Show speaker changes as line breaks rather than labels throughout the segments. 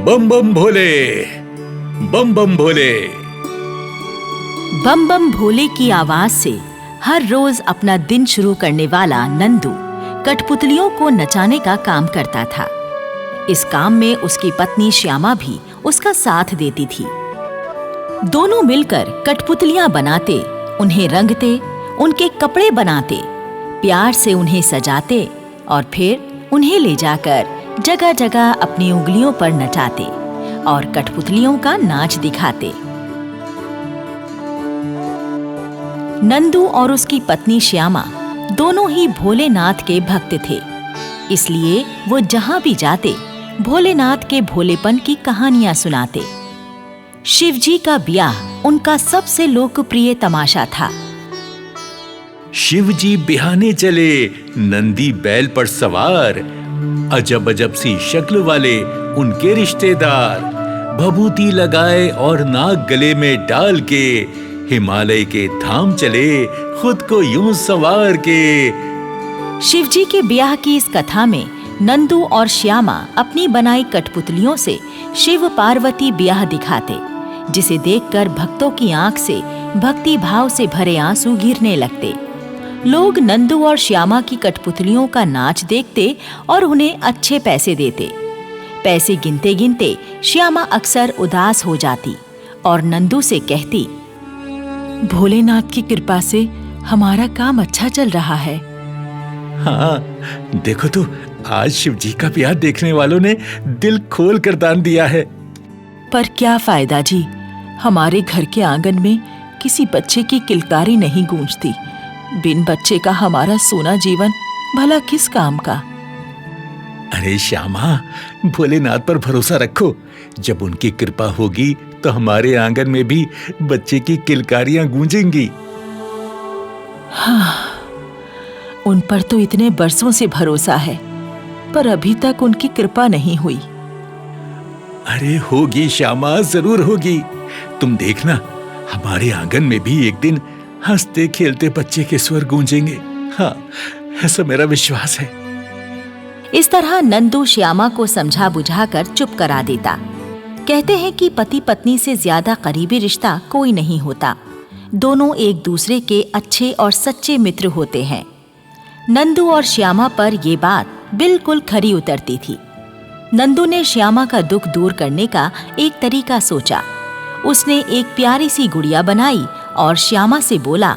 बम बम भोले, बम बम भोले।
बम बम भोले की आवाज से हर रोज अपना दिन शुरू करने वाला नंदू कठपुतलियों को नचाने का काम करता था। इस काम में उसकी पत्नी श्यामा भी उसका साथ देती थी। दोनों मिलकर कठपुतलियां बनाते, उन्हें रंगते, उनके कपड़े बनाते, प्यार से उन्हें सजाते और फिर उन्हें ले जाकर जगह जगह अपनी उंगलियों पर नचाते और कठपुतलियों का नाच दिखाते। नंदू और उसकी पत्नी श्यामा दोनों ही भोलेनाथ के भक्त थे, इसलिए वो जहां भी जाते भोलेनाथ के भोलेपन की कहानियां सुनाते। शिवजी का ब्याह उनका सबसे लोकप्रिय तमाशा था।
शिवजी बिहाने चले, नंदी बैल पर सवार, अजब अजब सी शक्ल वाले उनके रिश्तेदार, भभूति लगाए और नाग गले में डाल के हिमालय के धाम चले, खुद को यूं संवार के।
शिवजी के ब्याह की इस कथा में नंदू और श्यामा अपनी बनाई कठपुतलियों से शिव पार्वती ब्याह दिखाते, जिसे देखकर भक्तों की आंख से भक्ति भाव से भरे आंसू गिरने लगते। लोग नंदू और श्यामा की कठपुतलियों का नाच देखते और उन्हें अच्छे पैसे देते। पैसे गिनते गिनते श्यामा अक्सर उदास हो जाती और नंदू से कहती, भोलेनाथ की कृपा से हमारा काम अच्छा चल रहा है।
हाँ, देखो तो आज शिवजी का ब्याह देखने वालों ने दिल खोल कर दान दिया है।
पर क्या फायदा जी, हमारे घर के आंगन में किसी बच्चे की किलकारी नहीं गूंजती। बिन बच्चे का हमारा सोना जीवन भला किस काम का।
अरे श्यामा, भोलेनाथ पर भरोसा रखो, जब उनकी कृपा होगी तो हमारे आंगन में भी बच्चे की किलकारियां गूंजेंगी।
हाँ, उन पर तो इतने बरसों से भरोसा है, पर अभी तक उनकी कृपा नहीं हुई।
अरे होगी श्यामा, जरूर होगी। तुम देखना, हमारे आंगन में भी एक दिन हंसते खेलते बच्चे के स्वर गूंजेंगे। हाँ, ऐसा मेरा विश्वास है।
इस तरह नंदू श्यामा को समझा बुझाकर चुप करा देता। कहते हैं कि पति पत्नी से ज्यादा करीबी रिश्ता कोई नहीं होता। दोनों एक दूसरे के अच्छे और सच्चे मित्र होते हैं। नंदू और श्यामा पर ये बात बिल्कुल खरी उतरती थी। नंदू ने श्यामा का दुख दूर करने का एक तरीका सोचा। उसने एक प्यारी सी गुड़िया बनाई और श्यामा से बोला,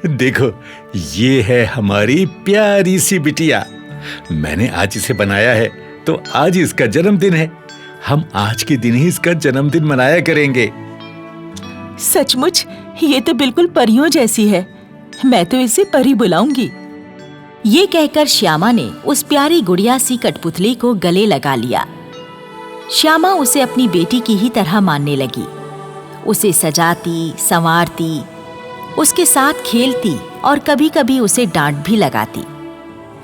देखो, ये है हमारी प्यारी सी बिटिया। मैंने आज इसे बनाया है, तो आज इसका जन्मदिन है। हम आज के दिन ही इसका जन्मदिन मनाया करेंगे।
सचमुच ये तो बिल्कुल परियों जैसी है। मैं तो इसे परी बुलाऊंगी।
ये कहकर श्यामा ने उस प्यारी गुड़िया सी कठपुतली को गले लगा लिया। श्यामा उसे अपनी बेटी की ही तरह मानने लगी। उसे सजाती, संवारती, उसके साथ खेलती और कभी-कभी उसे डांट भी लगाती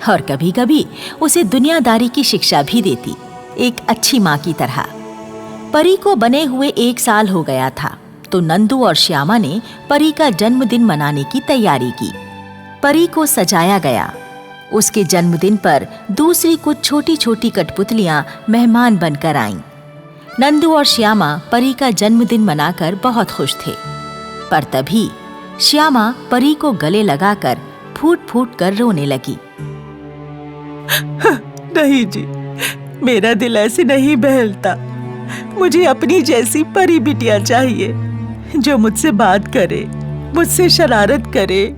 और कभी-कभी उसे दुनियादारी की शिक्षा भी देती, एक अच्छी माँ की तरह। परी को बने हुए 1 साल हो गया था, तो नंदू और श्यामा ने परी का जन्मदिन मनाने की तैयारी की। परी को सजाया गया। उसके जन्मदिन पर दूसरी कुछ छोटी छोटी कठपुतलियां मेहमान बनकर आईं। नंदू और श्यामा परी का जन्मदिन मनाकर बहुत खुश थे। पर तभी श्यामा परी को गले लगाकर फूट फूट कर रोने लगी।
नहीं जी, मेरा दिल ऐसे नहीं बहलता। मुझे अपनी जैसी परी बिटिया चाहिए, जो मुझसे बात करे, मुझसे शरारत करे,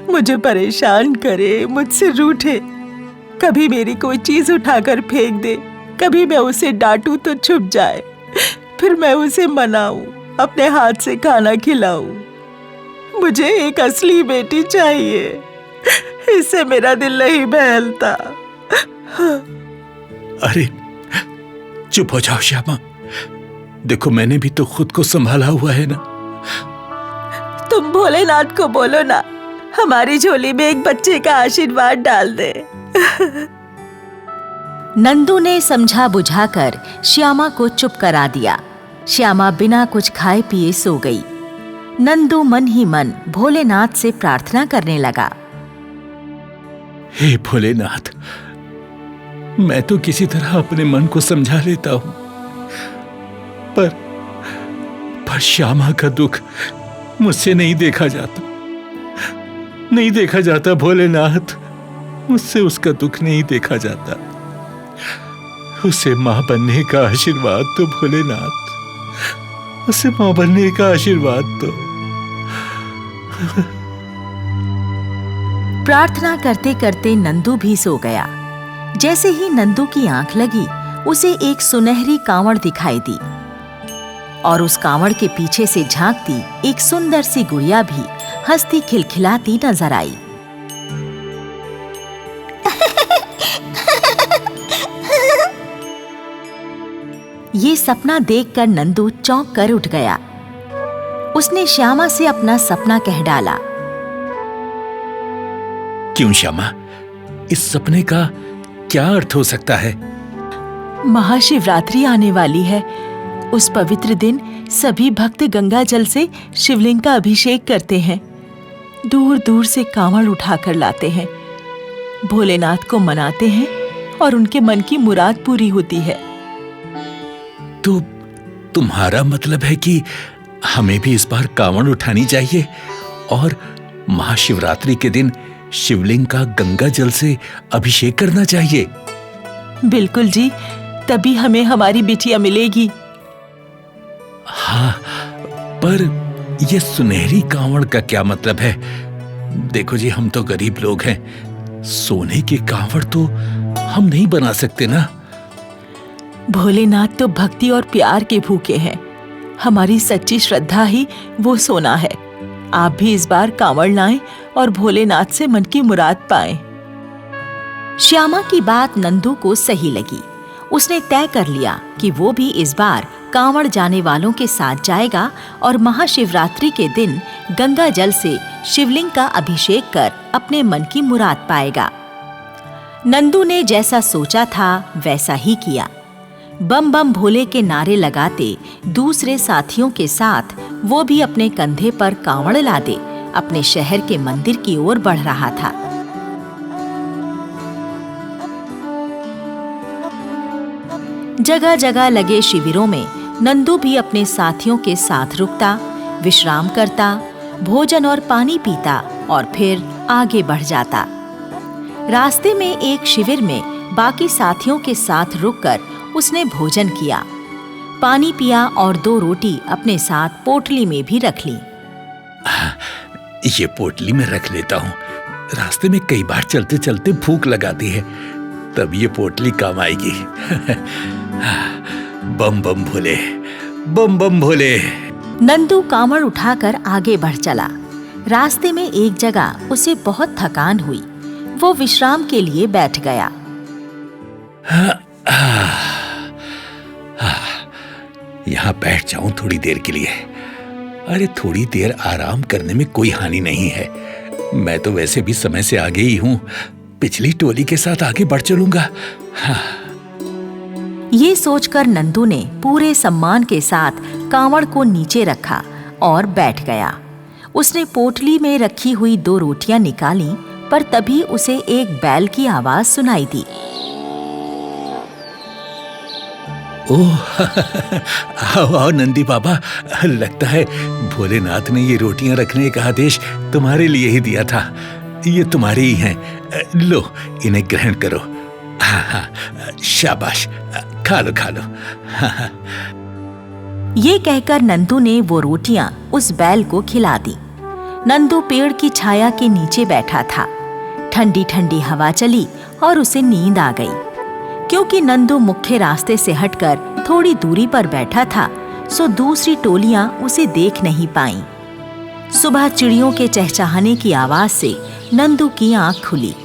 मुझे परेशान करे, मुझसे रूठे। कभी मेरी कोई चीज उठाकर फेंक दे, कभी मैं उसे डांटूं तो छुप जाए, फिर मैं उसे मनाऊं, अपने हाथ से खाना खिलाऊं। मुझे एक असली बेटी चाहिए, इससे मेरा दिल नहीं बहलता।
अरे चुप हो जाओ श्यामा, देखो मैंने भी तो खुद को संभाला हुआ है ना।
तुम भोलेनाथ को बोलो ना, हमारी झोली में एक बच्चे का आशीर्वाद डाल दे।
नंदू ने समझा बुझाकर श्यामा को चुप करा दिया। श्यामा बिना कुछ खाए पिए सो गई। नंदू मन ही मन भोलेनाथ से प्रार्थना करने लगा।
हे भोलेनाथ, मैं तो किसी तरह अपने मन को समझा लेता हूं, पर श्यामा का दुख मुझसे नहीं देखा जाता, नहीं देखा जाता भोलेनाथ, मुझसे उसका दुख नहीं देखा जाता। उसे मां बनने का आशीर्वाद दो भोलेनाथ, उसे मां बनने का आशीर्वाद दो।
प्रार्थना करते करते नंदू भी सो गया। जैसे ही नंदू की आंख लगी, उसे एक सुनहरी कांवड़ दिखाई दी और उस कांवड़ के पीछे से झांकती एक सुंदर सी गुड़िया भी हंसती खिलखिलाती नजर आई। ये सपना देखकर नंदू चौंक कर उठ गया। उसने श्यामा से अपना सपना कह डाला।
क्यों श्यामा, इस सपने का क्या अर्थ हो सकता है?
महाशिवरात्रि आने वाली है। उस पवित्र दिन सभी भक्त गंगा जल से शिवलिंग का अभिषेक करते हैं, दूर दूर से कांवड़ उठाकर लाते हैं, भोलेनाथ को मनाते हैं और उनके मन की मुराद पूरी होती है।
तो तुम्हारा मतलब है कि हमें भी इस बार कांवड़ उठानी चाहिए और महाशिवरात्रि के दिन शिवलिंग का गंगा जल से अभिषेक करना चाहिए?
बिल्कुल जी, तभी हमें हमारी बिटिया मिलेगी।
हाँ, पर ये सुनहरी कांवड़ का क्या मतलब है? देखो जी, हम तो गरीब लोग हैं, सोने की कांवड़ तो हम नहीं बना सकते ना।
भोलेनाथ तो भक्ति और प्यार के भूखे हैं। हमारी सच्ची श्रद्धा ही वो सोना है। आप भी इस बार कांवड़ लाएं और भोलेनाथ से मन की मुराद पाएं।
श्यामा की बात नंदू को सही लगी। उसने तय कर लिया कि वो भी इस बार कांवड़ जाने वालों के साथ जाएगा और महाशिवरात्रि के दिन गंगा जल से शिवलिंग का अभिषेक कर अपने मन की मुराद पाएगा। नंदू ने जैसा सोचा था वैसा ही किया। बम बम भोले के नारे लगाते दूसरे साथियों के साथ वो भी अपने कंधे पर कांवड़ लादे अपने शहर के मंदिर की ओर बढ़ रहा था। जगह जगह लगे शिविरों में नंदू भी अपने साथियों के साथ रुकता, विश्राम करता, भोजन और पानी पीता और फिर आगे बढ़ जाता। रास्ते में एक शिविर में बाकी साथियों के साथ रुककर उसने भोजन किया, पानी पिया और 2 रोटी अपने साथ पोटली में भी रख ली।
ये पोटली में रख लेता हूँ, रास्ते में कई बार चलते चलते भूख लगाती है, तब ये पोटली काम आएगी। बम बम भोले, बम बम भोले।
नंदू कांवड़ उठाकर आगे बढ़ चला। रास्ते में एक जगह उसे बहुत थकान हुई। वो विश्राम के लिए बैठ गया।
यहाँ बैठ जाऊं थोड़ी देर के लिए। अरे थोड़ी देर आराम करने में कोई हानि नहीं है। मैं तो वैसे भी समय से आगे ही हूँ, पिछली टोली के साथ आगे बढ़ चलूंगा। हाँ।
ये सोचकर नंदू ने पूरे सम्मान के साथ कांवड़ को नीचे रखा और बैठ गया। उसने पोटली में रखी हुई 2 रोटियां निकाली, पर तभी उसे एक बैल की आवाज सुनाई दी।
ओह, आओ आओ नंदी बाबा, लगता है भोलेनाथ ने ये रोटियां रखने का आदेश तुम्हारे लिए ही दिया था। ये तुम्हारी ही हैं, लो इन्हें ग्रहण करो। हाँ हाँ, शाबाश, खा लो खा लो। हाँ हाँ।
ये कहकर नंदू ने वो रोटियां उस बैल को खिला दी। नंदू पेड़ की छाया के नीचे बैठा था। ठंडी ठंडी हवा चली और उसे नींद आ गई। क्योंकि नंदू मुख्य रास्ते से हटकर थोड़ी दूरी पर बैठा था, सो दूसरी टोलियां उसे देख नहीं पाईं। सुबह चिड़ियों के चहचहाने की आवाज से नंदू की आंख खुली।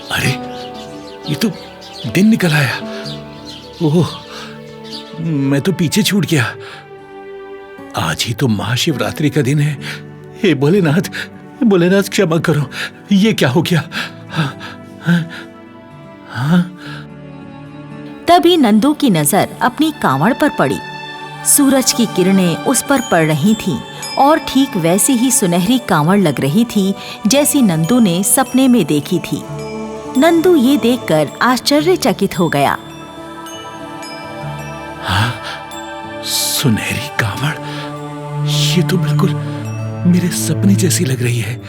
अरे ये तो दिन निकल आया। ओह, मैं तो पीछे छूट गया। आज ही तो महाशिवरात्रि का दिन है। हे भोलेनाथ, भोलेनाथ क्षमा करो, ये क्या हो गया? हाँ?
तभी नंदू की नजर अपनी कांवड़ पर पड़ी। सूरज की किरणें उस पर पड़ रही थीं और ठीक वैसी ही सुनहरी कांवड़ लग रही थी जैसी नंदू ने सपने में देखी थी। नंदू ये देखकर आश्चर्यचकित हो गया।
हाँ, सुनहरी कांवड़, ये तो बिल्कुल मेरे सपने जैसी लग रही है।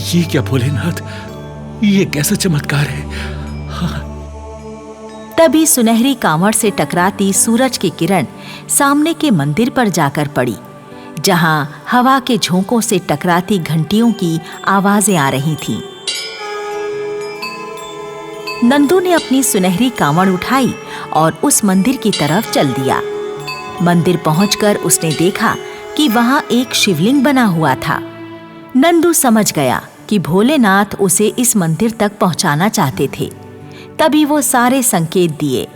ये क्या भोलेनाथ, ये कैसा चमत्कार है। हाँ।
तभी सुनहरी कांवड़ से टकराती सूरज की किरण सामने के मंदिर पर जाकर पड़ी, जहां हवा के झोंकों से टकराती घंटियों की आवाजें आ रही थीं। नंदू ने अपनी सुनहरी कांवड़ उठाई और उस मंदिर की तरफ चल दिया। मंदिर पहुंचकर उसने देखा कि वहां एक शिवलिंग बना हुआ था। नंदू समझ गया कि भोलेनाथ उसे इस मंदिर तक पहुंचाना चाहते थे। तभी वो सारे संकेत दिए।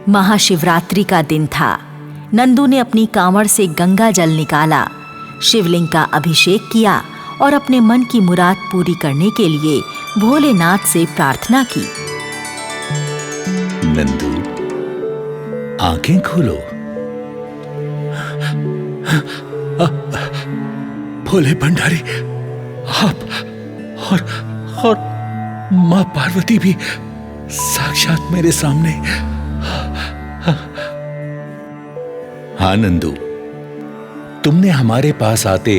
महाशिवरात्रि का दिन था। नंदू ने अपनी कांवड़ से गंगा जल निकाला, शिवलिंग का अभिषेक किया और अपने मन की मुराद पूरी करने के लिए भोलेनाथ से प्रार्थना की।
नंदू, आंखें खोलो। भोले भंडारी, आप और मां पार्वती भी साक्षात मेरे सामने। हाँ नंदू, तुमने हमारे पास आते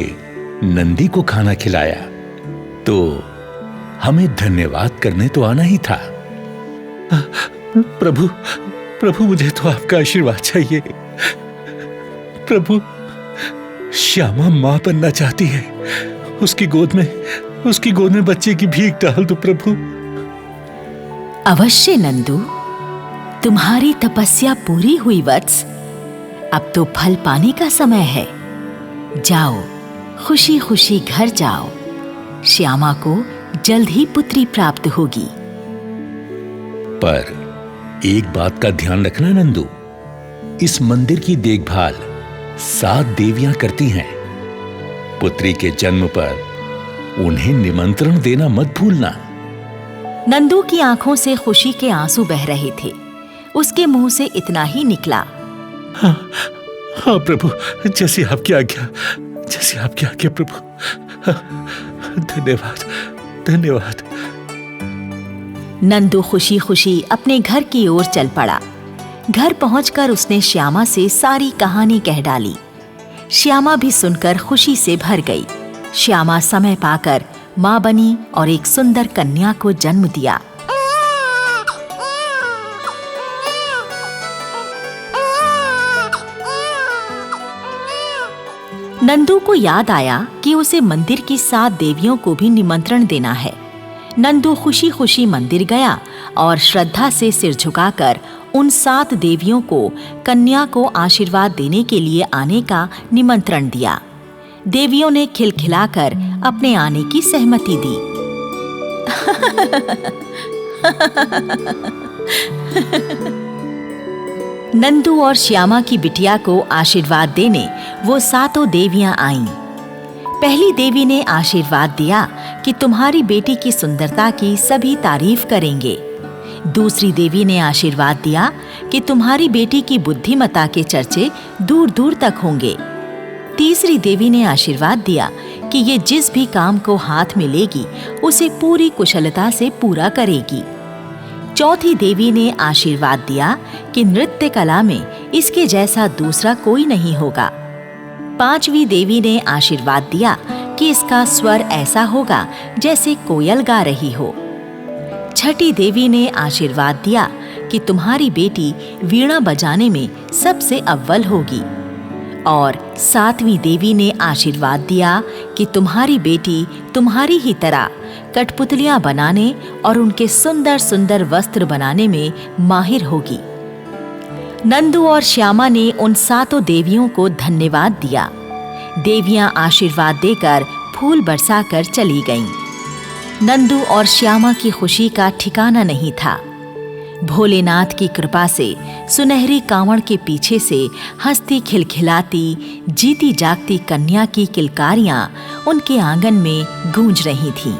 नंदी को खाना खिलाया, तो हमें धन्यवाद करने तो आना ही था। प्रभु मुझे तो आपका आशीर्वाद चाहिए। प्रभु, श्यामा मां बनना चाहती है। उसकी गोद में बच्चे की भीख डाल दो प्रभु।
अवश्य नंदू, तुम्हारी तपस्या पूरी हुई वत्स। अब तो फल पाने का समय है। जाओ, खुशी खुशी घर जाओ। श्यामा को जल्द ही पुत्री प्राप्त होगी।
पर एक बात का ध्यान रखना नंदू, इस मंदिर की देखभाल 7 देवियां करती हैं। पुत्री के जन्म पर उन्हें निमंत्रण देना मत भूलना।
नंदू की आंखों से खुशी के आंसू बह रहे थे। उसके मुंह से इतना ही निकला।
हाँ प्रभु, जैसी आपकी आज्ञा प्रभु। धन्यवाद।
नंदू खुशी खुशी अपने घर की ओर चल पड़ा। घर पहुंचकर उसने श्यामा से सारी कहानी कह डाली। श्यामा भी सुनकर खुशी से भर गई। श्यामा समय पाकर मां बनी और एक सुंदर कन्या को जन्म दिया। नंदू को याद आया कि उसे मंदिर की 7 देवियों को भी निमंत्रण देना है। नंदू खुशी खुशी मंदिर गया और श्रद्धा से सिर झुकाकर उन 7 देवियों को कन्या को आशीर्वाद देने के लिए आने का निमंत्रण दिया। देवियों ने खिलखिलाकर अपने आने की सहमति दी। नंदू और श्यामा की बिटिया को आशीर्वाद देने वो 7 देवियां आईं। पहली देवी ने आशीर्वाद दिया कि तुम्हारी बेटी की सुंदरता की सभी तारीफ करेंगे। दूसरी देवी ने आशीर्वाद दिया कि तुम्हारी बेटी की बुद्धिमत्ता के चर्चे दूर दूर तक होंगे। तीसरी देवी ने आशीर्वाद दिया कि ये जिस भी काम को हाथ में लेगी उसे पूरी कुशलता से पूरा करेगी। चौथी देवी ने आशीर्वाद दिया कि नृत्य कला में इसके जैसा दूसरा कोई नहीं होगा। पांचवी देवी ने आशीर्वाद दिया कि इसका स्वर ऐसा होगा जैसे कोयल गा रही हो। छठी देवी ने आशीर्वाद दिया कि तुम्हारी बेटी वीणा बजाने में सबसे अव्वल होगी। और 7वीं देवी ने आशीर्वाद दिया कि तुम्हारी बेटी तुम्हारी ही तरह कठपुतलियां बनाने और उनके सुंदर सुंदर वस्त्र बनाने में माहिर होगी। नंदू और श्यामा ने उन 7 देवियों को धन्यवाद दिया। देवियां आशीर्वाद देकर फूल बरसाकर चली गईं। नंदू और श्यामा की खुशी का ठिकाना नहीं था। भोलेनाथ की कृपा से सुनहरी कांवड़ के पीछे से हंसती खिलखिलाती जीती जागती कन्या की किलकारियां उनके आंगन में गूंज रही थीं।